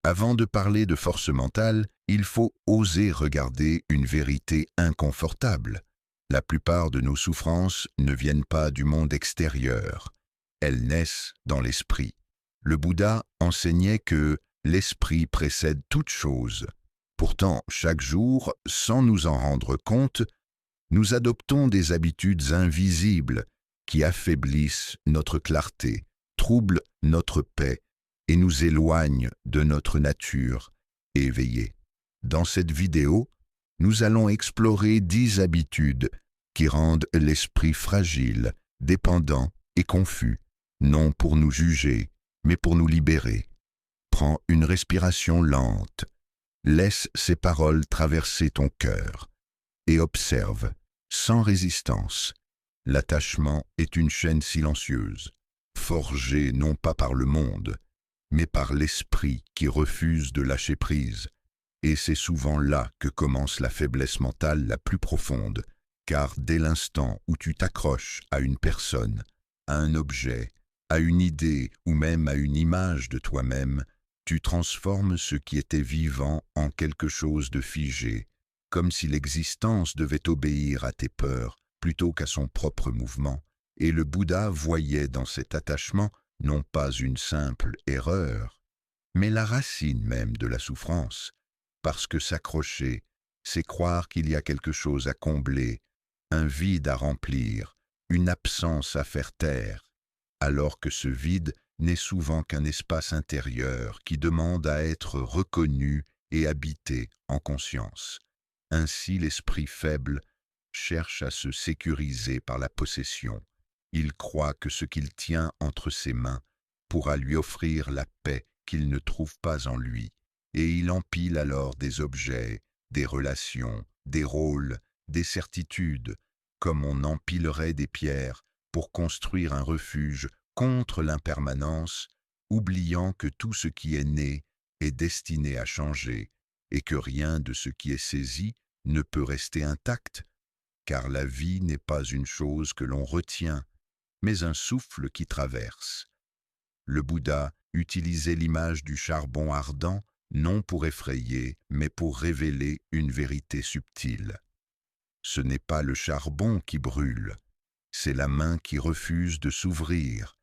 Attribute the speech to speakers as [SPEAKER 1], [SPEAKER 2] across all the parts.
[SPEAKER 1] Avant de parler de force mentale, il faut oser regarder une vérité inconfortable. La plupart de nos souffrances ne viennent pas du monde extérieur. Elles naissent dans l'esprit. Le Bouddha enseignait que l'esprit précède toute chose. Pourtant, chaque jour, sans nous en rendre compte, nous adoptons des habitudes invisibles qui affaiblissent notre clarté, troublent notre paix et nous éloignent de notre nature éveillée. Dans cette vidéo, nous allons explorer 10 habitudes qui rendent l'esprit fragile, dépendant et confus, non pour nous juger, mais pour nous libérer. Prends une respiration lente, laisse ces paroles traverser ton cœur et observe, sans résistance. L'attachement est une chaîne silencieuse, forgée non pas par le monde, mais par l'esprit qui refuse de lâcher prise. Et c'est souvent là que commence la faiblesse mentale la plus profonde, car dès l'instant où tu t'accroches à une personne, à un objet, à une idée ou même à une image de toi-même, tu transformes ce qui était vivant en quelque chose de figé, comme si l'existence devait obéir à tes peurs plutôt qu'à son propre mouvement. Et le Bouddha voyait dans cet attachement non pas une simple erreur, mais la racine même de la souffrance, parce que s'accrocher, c'est croire qu'il y a quelque chose à combler, un vide à remplir, une absence à faire taire, alors que ce vide n'est souvent qu'un espace intérieur qui demande à être reconnu et habité en conscience. Ainsi l'esprit faible cherche à se sécuriser par la possession. Il croit que ce qu'il tient entre ses mains pourra lui offrir la paix qu'il ne trouve pas en lui, et il empile alors des objets, des relations, des rôles, des certitudes, comme on empilerait des pierres pour construire un refuge contre l'impermanence, oubliant que tout ce qui est né est destiné à changer, et que rien de ce qui est saisi ne peut rester intact, car la vie n'est pas une chose que l'on retient, mais un souffle qui traverse. Le Bouddha utilisait l'image du charbon ardent non pour effrayer, mais pour révéler une vérité subtile. Ce n'est pas le charbon qui brûle, c'est la main qui refuse de s'ouvrir.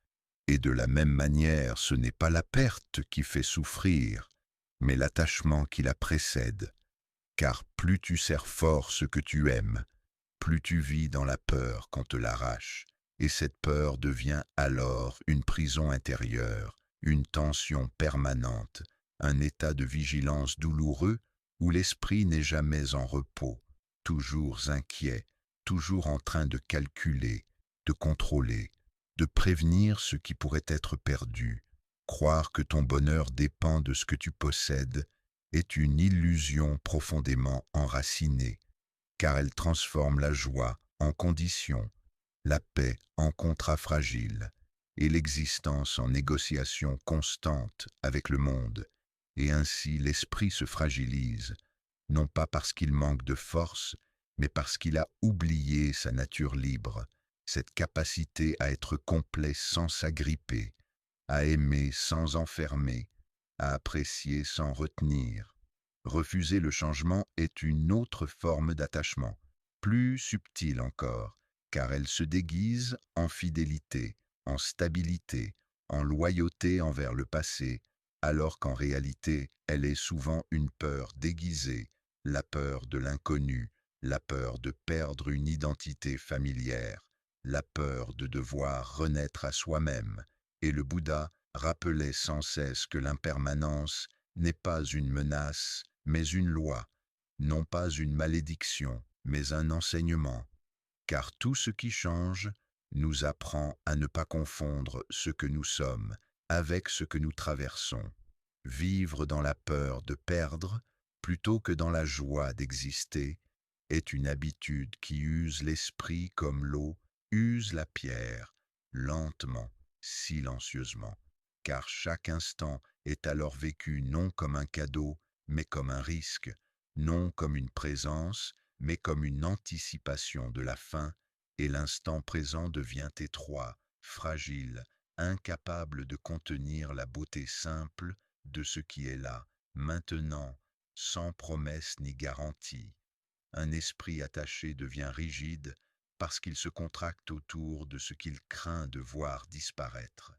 [SPEAKER 1] Et de la même manière, ce n'est pas la perte qui fait souffrir, mais l'attachement qui la précède. Car plus tu serres fort ce que tu aimes, plus tu vis dans la peur qu'on te l'arrache, et cette peur devient alors une prison intérieure, une tension permanente, un état de vigilance douloureux où l'esprit n'est jamais en repos, toujours inquiet, toujours en train de calculer, de contrôler, de prévenir ce qui pourrait être perdu. Croire que ton bonheur dépend de ce que tu possèdes est une illusion profondément enracinée, car elle transforme la joie en condition, la paix en contrat fragile, et l'existence en négociation constante avec le monde. Et ainsi l'esprit se fragilise, non pas parce qu'il manque de force, mais parce qu'il a oublié sa nature libre, cette capacité à être complet sans s'agripper, à aimer sans enfermer, à apprécier sans retenir. Refuser le changement est une autre forme d'attachement, plus subtile encore, car elle se déguise en fidélité, en stabilité, en loyauté envers le passé, alors qu'en réalité, elle est souvent une peur déguisée, la peur de l'inconnu, la peur de perdre une identité familière, la peur de devoir renaître à soi-même. Et le Bouddha rappelait sans cesse que l'impermanence n'est pas une menace, mais une loi, non pas une malédiction, mais un enseignement, car tout ce qui change nous apprend à ne pas confondre ce que nous sommes avec ce que nous traversons. Vivre dans la peur de perdre plutôt que dans la joie d'exister est une habitude qui use l'esprit comme l'eau use la pierre, lentement, silencieusement, car chaque instant est alors vécu non comme un cadeau, mais comme un risque, non comme une présence, mais comme une anticipation de la fin, et l'instant présent devient étroit, fragile, incapable de contenir la beauté simple de ce qui est là, maintenant, sans promesse ni garantie. Un esprit attaché devient rigide parce qu'il se contracte autour de ce qu'il craint de voir disparaître.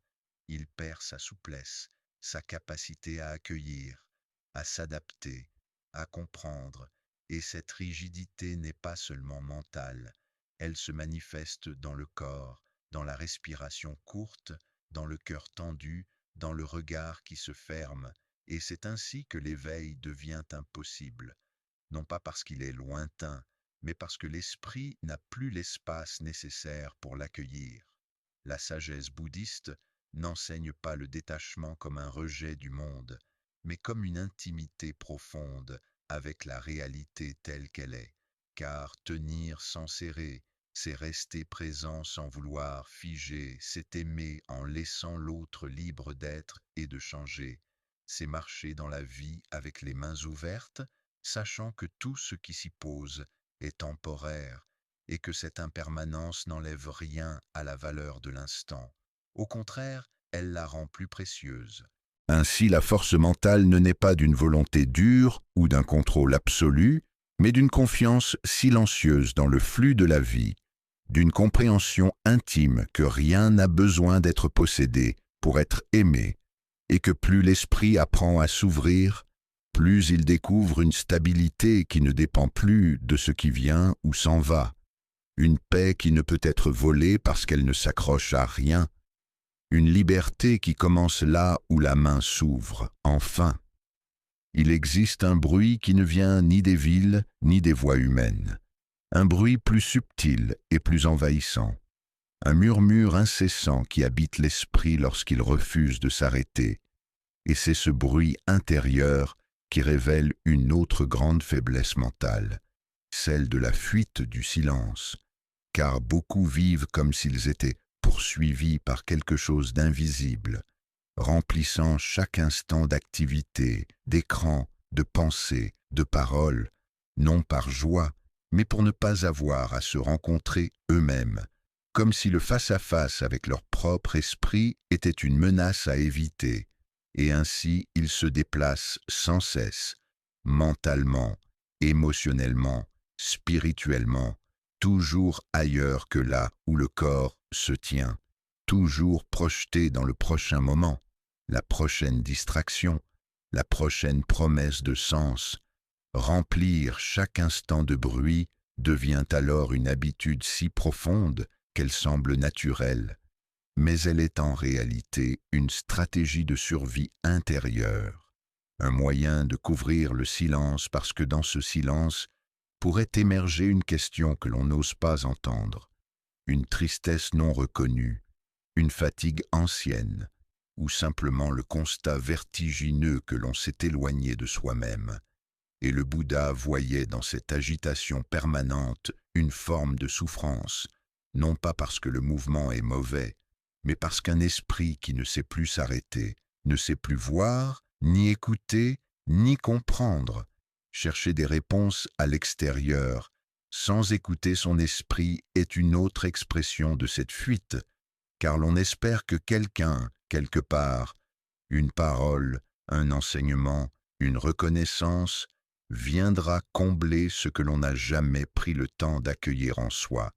[SPEAKER 1] Il perd sa souplesse, sa capacité à accueillir, à s'adapter, à comprendre, et cette rigidité n'est pas seulement mentale, elle se manifeste dans le corps, dans la respiration courte, dans le cœur tendu, dans le regard qui se ferme, et c'est ainsi que l'éveil devient impossible, non pas parce qu'il est lointain, mais parce que l'esprit n'a plus l'espace nécessaire pour l'accueillir. La sagesse bouddhiste n'enseigne pas le détachement comme un rejet du monde, mais comme une intimité profonde avec la réalité telle qu'elle est, car tenir sans serrer, c'est rester présent sans vouloir figer, c'est aimer en laissant l'autre libre d'être et de changer, c'est marcher dans la vie avec les mains ouvertes, sachant que tout ce qui s'y pose est temporaire et que cette impermanence n'enlève rien à la valeur de l'instant. Au contraire, elle la rend plus précieuse. Ainsi, la force mentale ne naît pas d'une volonté dure ou d'un contrôle absolu, mais d'une confiance silencieuse dans le flux de la vie, d'une compréhension intime que rien n'a besoin d'être possédé pour être aimé, et que plus l'esprit apprend à s'ouvrir, plus il découvre une stabilité qui ne dépend plus de ce qui vient ou s'en va, une paix qui ne peut être volée parce qu'elle ne s'accroche à rien, une liberté qui commence là où la main s'ouvre, enfin. Il existe un bruit qui ne vient ni des villes ni des voix humaines, un bruit plus subtil et plus envahissant, un murmure incessant qui habite l'esprit lorsqu'il refuse de s'arrêter, et c'est ce bruit intérieur qui révèle une autre grande faiblesse mentale, celle de la fuite du silence, car beaucoup vivent comme s'ils étaient poursuivis par quelque chose d'invisible, remplissant chaque instant d'activité, d'écran, de pensée, de parole, non par joie, mais pour ne pas avoir à se rencontrer eux-mêmes, comme si le face-à-face avec leur propre esprit était une menace à éviter, et ainsi ils se déplacent sans cesse, mentalement, émotionnellement, spirituellement, toujours ailleurs que là où le corps se tient, toujours projeté dans le prochain moment, la prochaine distraction, la prochaine promesse de sens. Remplir chaque instant de bruit devient alors une habitude si profonde qu'elle semble naturelle, mais elle est en réalité une stratégie de survie intérieure, un moyen de couvrir le silence parce que dans ce silence pourrait émerger une question que l'on n'ose pas entendre, une tristesse non reconnue, une fatigue ancienne, ou simplement le constat vertigineux que l'on s'est éloigné de soi-même. Et le Bouddha voyait dans cette agitation permanente une forme de souffrance, non pas parce que le mouvement est mauvais, mais parce qu'un esprit qui ne sait plus s'arrêter, ne sait plus voir, ni écouter, ni comprendre, chercher des réponses à l'extérieur, sans écouter son esprit est une autre expression de cette fuite, car l'on espère que quelqu'un, quelque part, une parole, un enseignement, une reconnaissance, viendra combler ce que l'on n'a jamais pris le temps d'accueillir en soi,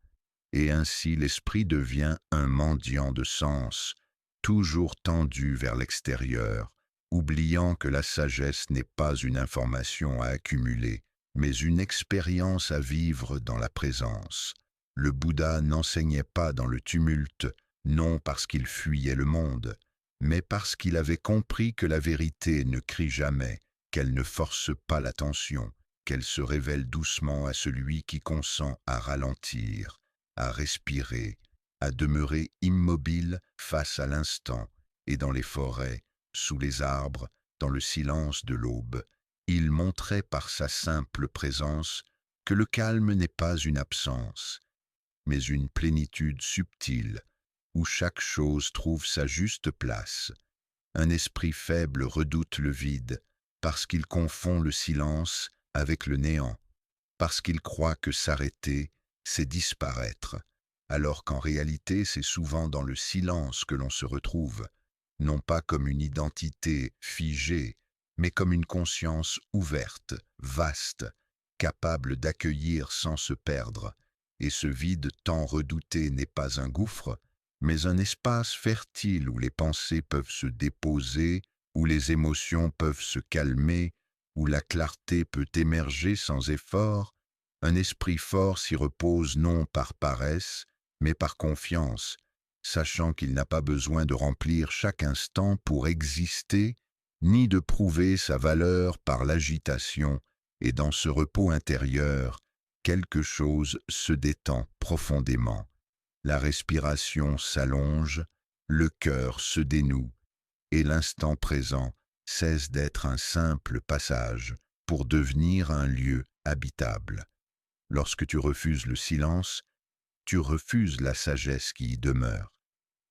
[SPEAKER 1] et ainsi l'esprit devient un mendiant de sens, toujours tendu vers l'extérieur, oubliant que la sagesse n'est pas une information à accumuler, mais une expérience à vivre dans la présence. Le Bouddha n'enseignait pas dans le tumulte, non parce qu'il fuyait le monde, mais parce qu'il avait compris que la vérité ne crie jamais, qu'elle ne force pas l'attention, qu'elle se révèle doucement à celui qui consent à ralentir, à respirer, à demeurer immobile face à l'instant, et dans les forêts, sous les arbres, dans le silence de l'aube, il montrait par sa simple présence que le calme n'est pas une absence, mais une plénitude subtile, où chaque chose trouve sa juste place. Un esprit faible redoute le vide, parce qu'il confond le silence avec le néant, parce qu'il croit que s'arrêter, c'est disparaître, alors qu'en réalité c'est souvent dans le silence que l'on se retrouve, non pas comme une identité figée, mais comme une conscience ouverte, vaste, capable d'accueillir sans se perdre. Et ce vide tant redouté n'est pas un gouffre, mais un espace fertile où les pensées peuvent se déposer, où les émotions peuvent se calmer, où la clarté peut émerger sans effort. Un esprit fort s'y repose non par paresse, mais par confiance, sachant qu'il n'a pas besoin de remplir chaque instant pour exister, ni de prouver sa valeur par l'agitation, et dans ce repos intérieur, quelque chose se détend profondément. La respiration s'allonge, le cœur se dénoue, et l'instant présent cesse d'être un simple passage pour devenir un lieu habitable. Lorsque tu refuses le silence, tu refuses la sagesse qui y demeure,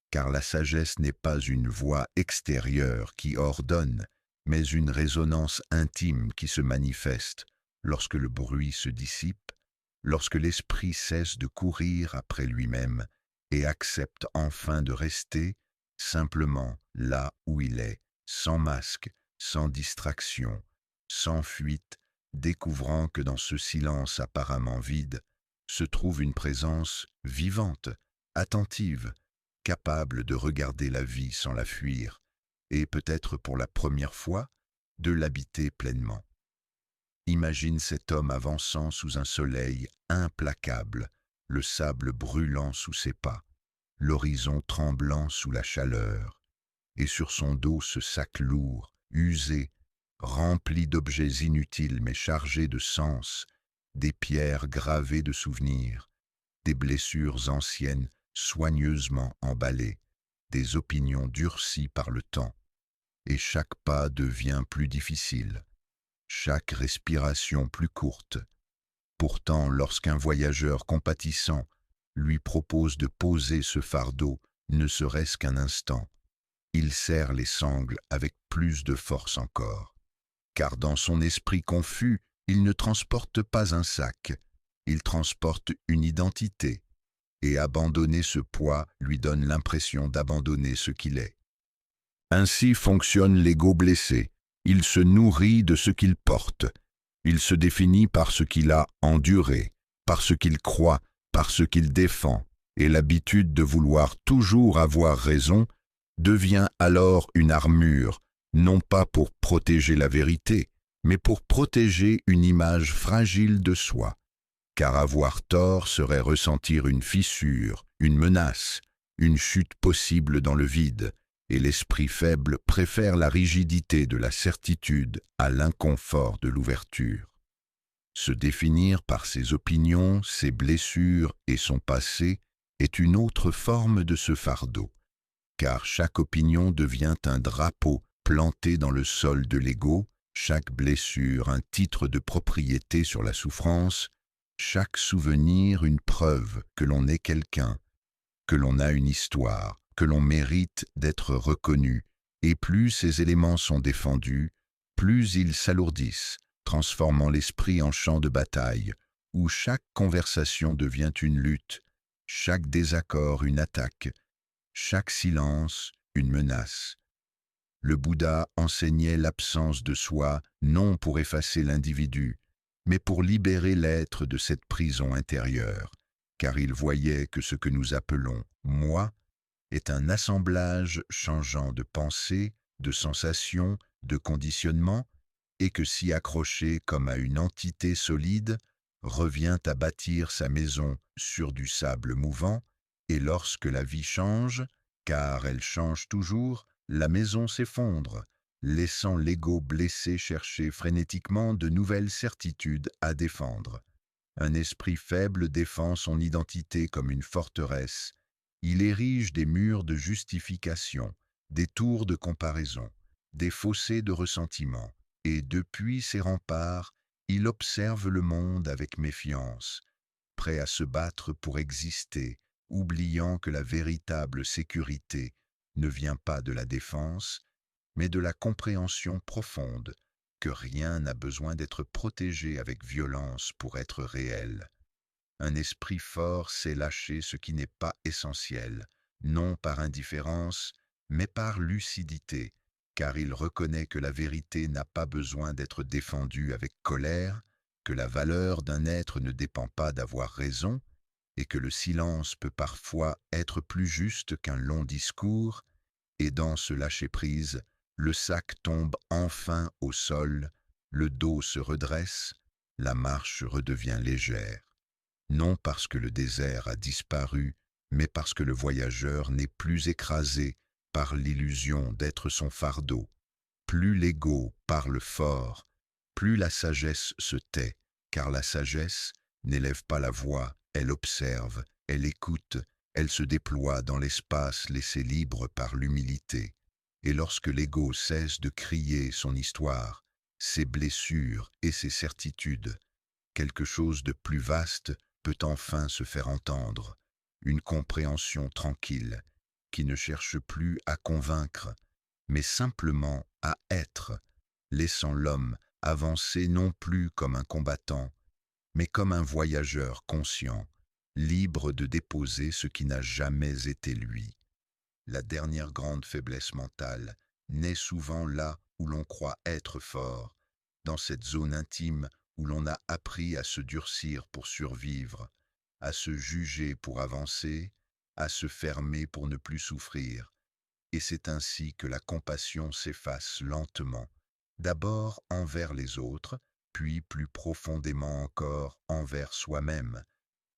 [SPEAKER 1] car la sagesse n'est pas une voix extérieure qui ordonne, mais une résonance intime qui se manifeste lorsque le bruit se dissipe, lorsque l'esprit cesse de courir après lui-même et accepte enfin de rester simplement là où il est, sans masque, sans distraction, sans fuite, découvrant que dans ce silence apparemment vide se trouve une présence vivante, attentive, capable de regarder la vie sans la fuir, et peut-être pour la première fois, de l'habiter pleinement. Imagine cet homme avançant sous un soleil implacable, le sable brûlant sous ses pas, l'horizon tremblant sous la chaleur, et sur son dos ce sac lourd, usé, rempli d'objets inutiles mais chargés de sens, des pierres gravées de souvenirs, des blessures anciennes soigneusement emballées, des opinions durcies par le temps, et chaque pas devient plus difficile, chaque respiration plus courte. Pourtant, lorsqu'un voyageur compatissant lui propose de poser ce fardeau, ne serait-ce qu'un instant, il serre les sangles avec plus de force encore. Car dans son esprit confus, il ne transporte pas un sac, il transporte une identité, et abandonner ce poids lui donne l'impression d'abandonner ce qu'il est. Ainsi fonctionne l'ego blessé. Il se nourrit de ce qu'il porte. Il se définit par ce qu'il a enduré, par ce qu'il croit, par ce qu'il défend, et l'habitude de vouloir toujours avoir raison devient alors une armure, non pas pour protéger la vérité, mais pour protéger une image fragile de soi. Car avoir tort serait ressentir une fissure, une menace, une chute possible dans le vide, et l'esprit faible préfère la rigidité de la certitude à l'inconfort de l'ouverture. Se définir par ses opinions, ses blessures et son passé est une autre forme de ce fardeau, car chaque opinion devient un drapeau planté dans le sol de l'ego, chaque blessure un titre de propriété sur la souffrance, chaque souvenir une preuve que l'on est quelqu'un, que l'on a une histoire, que l'on mérite d'être reconnu, et plus ces éléments sont défendus, plus ils s'alourdissent, transformant l'esprit en champ de bataille, où chaque conversation devient une lutte, chaque désaccord une attaque, chaque silence une menace. Le Bouddha enseignait l'absence de soi non pour effacer l'individu, mais pour libérer l'être de cette prison intérieure, car il voyait que ce que nous appelons « moi » est un assemblage changeant de pensées, de sensations, de conditionnements, et que s'y accrocher comme à une entité solide revient à bâtir sa maison sur du sable mouvant, et lorsque la vie change, car elle change toujours, la maison s'effondre, laissant l'ego blessé chercher frénétiquement de nouvelles certitudes à défendre. Un esprit faible défend son identité comme une forteresse. Il érige des murs de justification, des tours de comparaison, des fossés de ressentiment, et depuis ces remparts, il observe le monde avec méfiance, prêt à se battre pour exister, oubliant que la véritable sécurité ne vient pas de la défense, mais de la compréhension profonde que rien n'a besoin d'être protégé avec violence pour être réel. Un esprit fort sait lâcher ce qui n'est pas essentiel, non par indifférence, mais par lucidité, car il reconnaît que la vérité n'a pas besoin d'être défendue avec colère, que la valeur d'un être ne dépend pas d'avoir raison, et que le silence peut parfois être plus juste qu'un long discours, et dans ce lâcher-prise, le sac tombe enfin au sol, le dos se redresse, la marche redevient légère. Non parce que le désert a disparu, mais parce que le voyageur n'est plus écrasé par l'illusion d'être son fardeau. Plus l'ego parle fort, plus la sagesse se tait, car la sagesse n'élève pas la voix, elle observe, elle écoute, elle se déploie dans l'espace laissé libre par l'humilité. Et lorsque l'ego cesse de crier son histoire, ses blessures et ses certitudes, quelque chose de plus vaste peut enfin se faire entendre, une compréhension tranquille, qui ne cherche plus à convaincre, mais simplement à être, laissant l'homme avancer non plus comme un combattant, mais comme un voyageur conscient, libre de déposer ce qui n'a jamais été lui. La dernière grande faiblesse mentale naît souvent là où l'on croit être fort, dans cette zone intime où l'on a appris à se durcir pour survivre, à se juger pour avancer, à se fermer pour ne plus souffrir. Et c'est ainsi que la compassion s'efface lentement, d'abord envers les autres, puis plus profondément encore envers soi-même,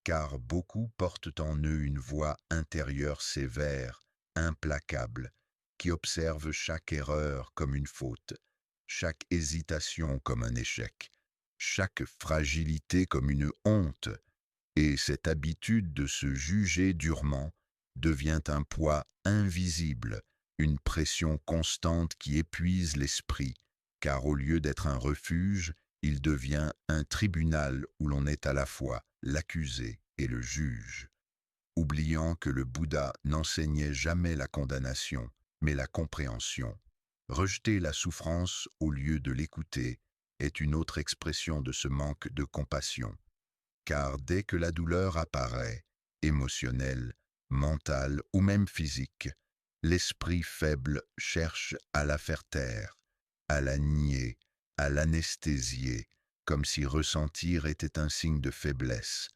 [SPEAKER 1] car beaucoup portent en eux une voix intérieure sévère, implacable, qui observe chaque erreur comme une faute, chaque hésitation comme un échec, chaque fragilité comme une honte, et cette habitude de se juger durement devient un poids invisible, une pression constante qui épuise l'esprit, car au lieu d'être un refuge, il devient un tribunal où l'on est à la fois l'accusé et le juge, oubliant que le Bouddha n'enseignait jamais la condamnation, mais la compréhension. Rejeter la souffrance au lieu de l'écouter est une autre expression de ce manque de compassion, car dès que la douleur apparaît, émotionnelle, mentale ou même physique, l'esprit faible cherche à la faire taire, à la nier, à l'anesthésier, comme si ressentir était un signe de faiblesse,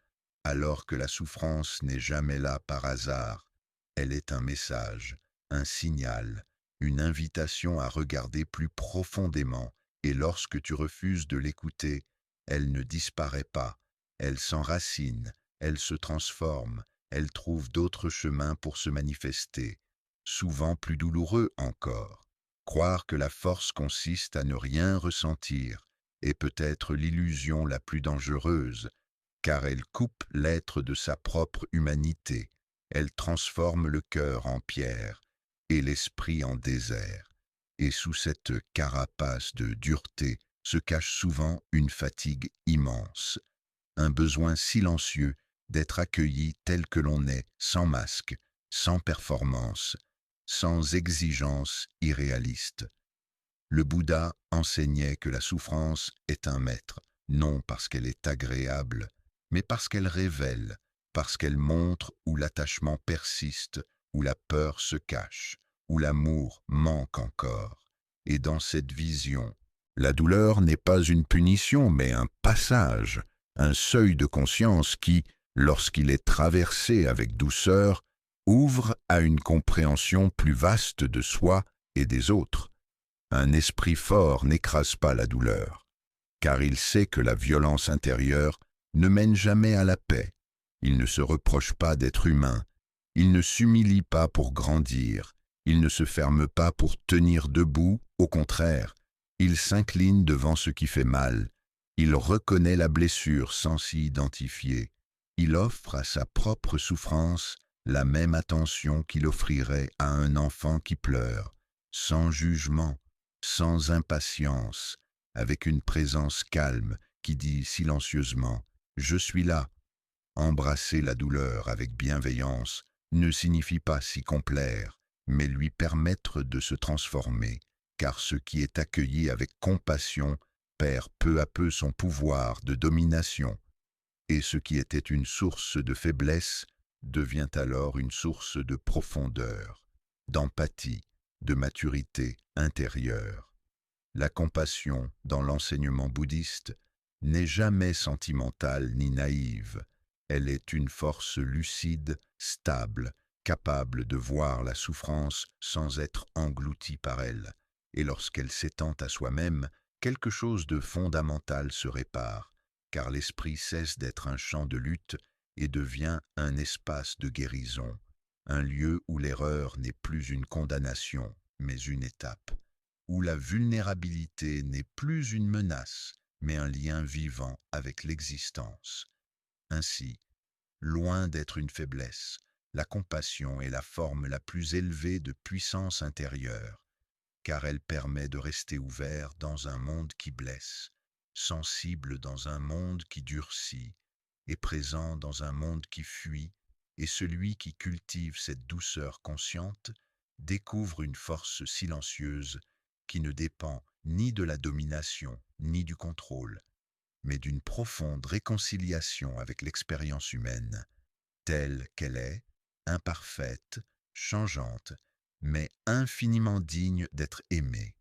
[SPEAKER 1] alors que la souffrance n'est jamais là par hasard. Elle est un message, un signal, une invitation à regarder plus profondément, et lorsque tu refuses de l'écouter, elle ne disparaît pas, elle s'enracine, elle se transforme, elle trouve d'autres chemins pour se manifester, souvent plus douloureux encore. Croire que la force consiste à ne rien ressentir est peut-être l'illusion la plus dangereuse, car elle coupe l'être de sa propre humanité, elle transforme le cœur en pierre et l'esprit en désert. Et sous cette carapace de dureté se cache souvent une fatigue immense, un besoin silencieux d'être accueilli tel que l'on est, sans masque, sans performance, sans exigence irréaliste. Le Bouddha enseignait que la souffrance est un maître, non parce qu'elle est agréable, mais parce qu'elle révèle, parce qu'elle montre où l'attachement persiste, où la peur se cache, où l'amour manque encore. Et dans cette vision, la douleur n'est pas une punition, mais un passage, un seuil de conscience qui, lorsqu'il est traversé avec douceur, ouvre à une compréhension plus vaste de soi et des autres. Un esprit fort n'écrase pas la douleur, car il sait que la violence intérieure ne mène jamais à la paix. Il ne se reproche pas d'être humain, il ne s'humilie pas pour grandir, il ne se ferme pas pour tenir debout, au contraire, il s'incline devant ce qui fait mal, il reconnaît la blessure sans s'y identifier, il offre à sa propre souffrance la même attention qu'il offrirait à un enfant qui pleure, sans jugement, sans impatience, avec une présence calme qui dit silencieusement « Je suis là ». Embrasser la douleur avec bienveillance ne signifie pas s'y complaire, mais lui permettre de se transformer, car ce qui est accueilli avec compassion perd peu à peu son pouvoir de domination, et ce qui était une source de faiblesse devient alors une source de profondeur. d'empathie, de maturité intérieure. La compassion, dans l'enseignement bouddhiste, n'est jamais sentimentale ni naïve. Elle est une force lucide, stable, capable de voir la souffrance sans être engloutie par elle. Et lorsqu'elle s'étend à soi-même, quelque chose de fondamental se répare, car l'esprit cesse d'être un champ de lutte et devient un espace de guérison, un lieu où l'erreur n'est plus une condamnation, mais une étape, où la vulnérabilité n'est plus une menace, mais un lien vivant avec l'existence. Ainsi, loin d'être une faiblesse, la compassion est la forme la plus élevée de puissance intérieure, car elle permet de rester ouvert dans un monde qui blesse, sensible dans un monde qui durcit, et présent dans un monde qui fuit, et celui qui cultive cette douceur consciente découvre une force silencieuse qui ne dépend ni de la domination ni du contrôle, mais d'une profonde réconciliation avec l'expérience humaine, telle qu'elle est, imparfaite, changeante, mais infiniment digne d'être aimée.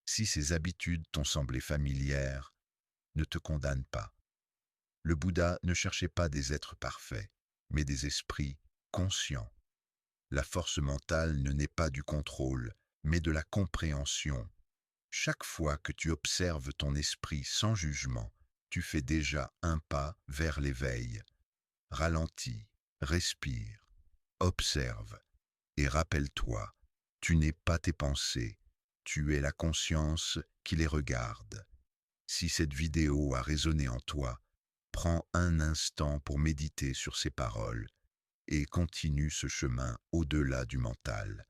[SPEAKER 1] Si ces habitudes t'ont semblé familières, ne te condamne pas. Le Bouddha ne cherchait pas des êtres parfaits, mais des esprits conscients. La force mentale ne naît pas du contrôle, mais de la compréhension. Chaque fois que tu observes ton esprit sans jugement, tu fais déjà un pas vers l'éveil. Ralentis, respire, observe et rappelle-toi, tu n'es pas tes pensées, tu es la conscience qui les regarde. Si cette vidéo a résonné en toi, prends un instant pour méditer sur ces paroles et continue ce chemin au-delà du mental.